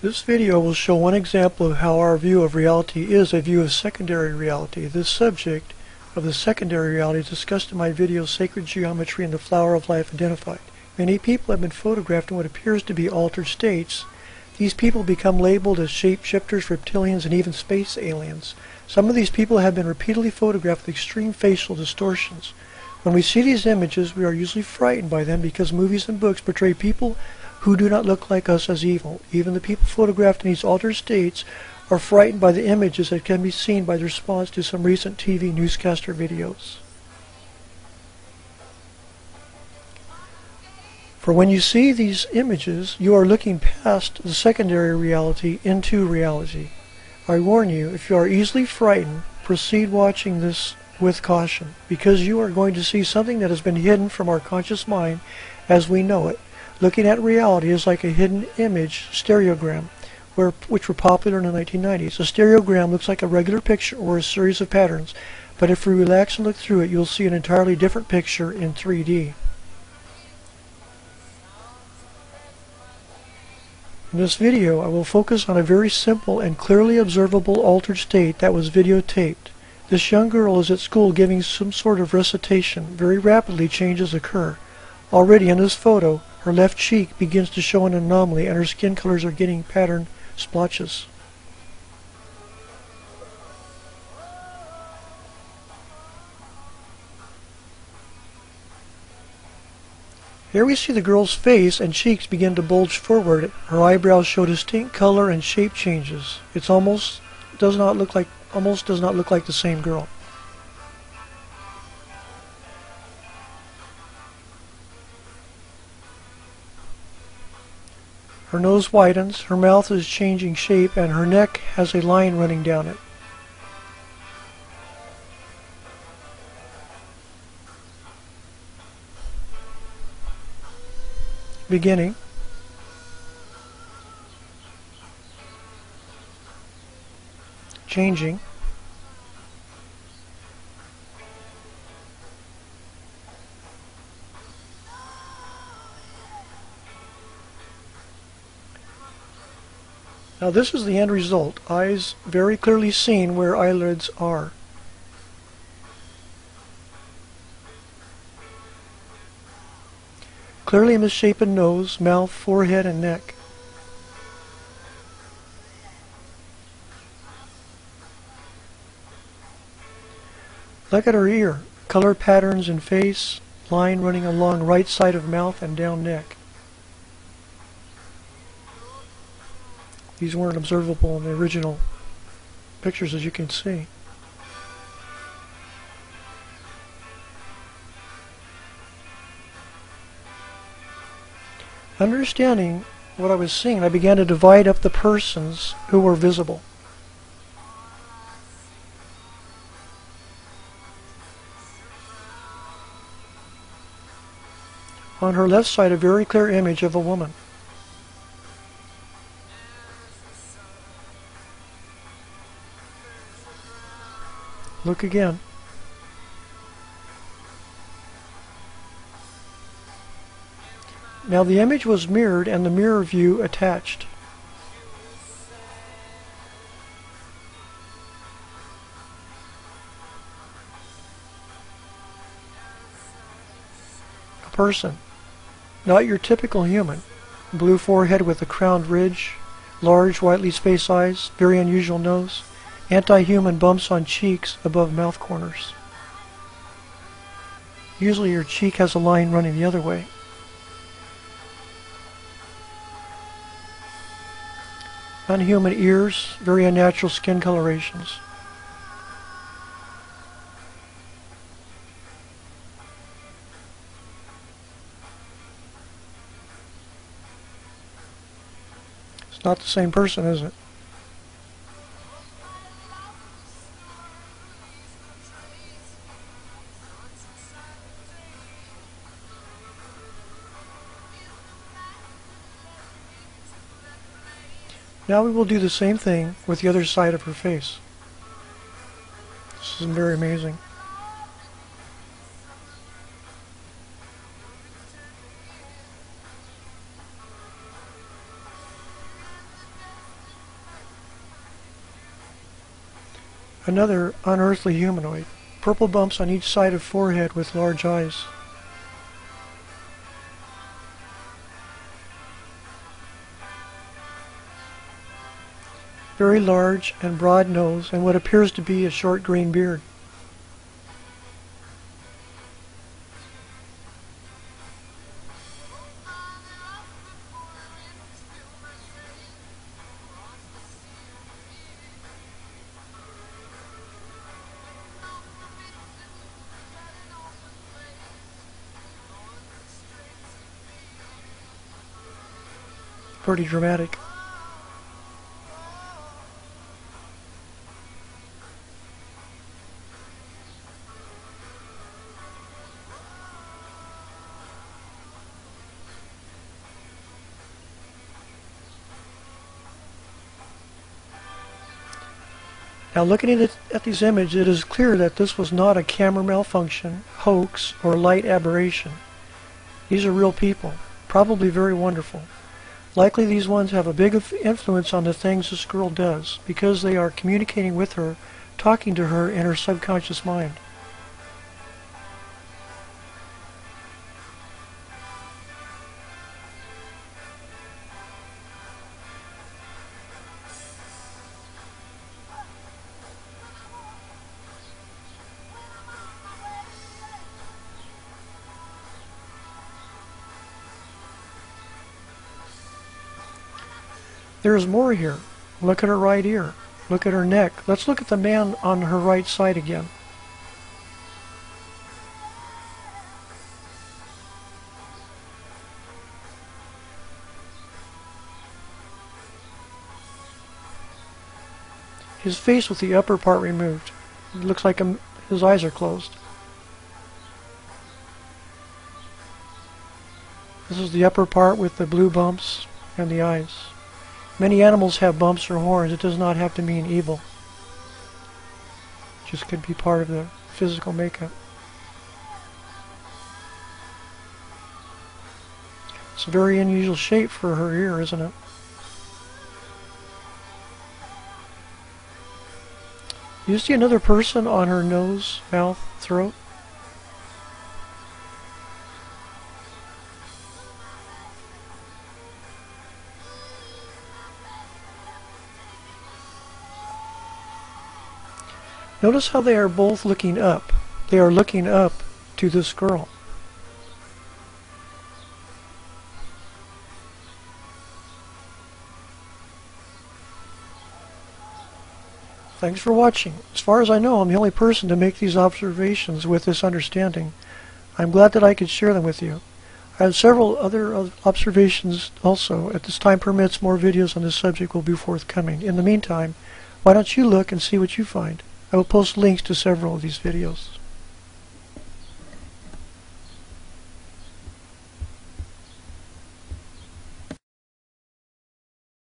This video will show one example of how our view of reality is a view of secondary reality. This subject of the secondary reality is discussed in my video Sacred Geometry and the Flower of Life Identified. Many people have been photographed in what appears to be altered states. These people become labeled as shapeshifters, reptilians, and even space aliens. Some of these people have been repeatedly photographed with extreme facial distortions. When we see these images, we are usually frightened by them because movies and books portray people who do not look like us as evil. Even the people photographed in these altered states are frightened by the images that can be seen by the response to some recent TV newscaster videos. For when you see these images, you are looking past the secondary reality into reality. I warn you, if you are easily frightened, proceed watching this with caution, because you are going to see something that has been hidden from our conscious mind as we know it. Looking at reality is like a hidden image stereogram, which were popular in the 1990s. A stereogram looks like a regular picture or a series of patterns, but if we relax and look through it, you'll see an entirely different picture in 3D. In this video, I will focus on a very simple and clearly observable altered state that was videotaped. This young girl is at school giving some sort of recitation. Very rapidly changes occur. Already in this photo, her left cheek begins to show an anomaly and her skin colors are getting pattern splotches. Here we see the girl's face and cheeks begin to bulge forward. Her eyebrows show distinct color and shape changes. It almost does not look like the same girl. Her nose widens, her mouth is changing shape, and her neck has a line running down it. Beginning. Changing. Now this is the end result. Eyes very clearly seen where eyelids are. Clearly misshapen nose, mouth, forehead, and neck. Look at her ear. Color patterns in face, line running along right side of mouth and down neck. These weren't observable in the original pictures, as you can see. Understanding what I was seeing, I began to divide up the persons who were visible. On her left side, a very clear image of a woman. Look again. Now the image was mirrored and the mirror view attached. A person, not your typical human. Blue forehead with a crowned ridge, large whitely spaced eyes, very unusual nose. Anti-human bumps on cheeks above mouth corners. Usually your cheek has a line running the other way. Unhuman ears, very unnatural skin colorations. It's not the same person, is it? Now we will do the same thing with the other side of her face. This is very amazing. Another unearthly humanoid. Purple bumps on each side of forehead with large eyes. Very large and broad nose and what appears to be a short green beard. Pretty dramatic. Now looking at these images, it is clear that this was not a camera malfunction, hoax, or light aberration. These are real people, probably very wonderful. Likely these ones have a big influence on the things this girl does, because they are communicating with her, talking to her in her subconscious mind. There's more here. Look at her right ear. Look at her neck. Let's look at the man on her right side again. His face with the upper part removed. It looks like his eyes are closed. This is the upper part with the blue bumps and the eyes. Many animals have bumps or horns. It does not have to mean evil. It just could be part of the physical makeup. It's a very unusual shape for her ear, isn't it? You see another person on her nose, mouth, throat? Notice how they are both looking up. They are looking up to this girl. Thanks for watching. As far as I know, I'm the only person to make these observations with this understanding. I'm glad that I could share them with you. I have several other observations also. At this time permits, more videos on this subject will be forthcoming. In the meantime, why don't you look and see what you find? I will post links to several of these videos.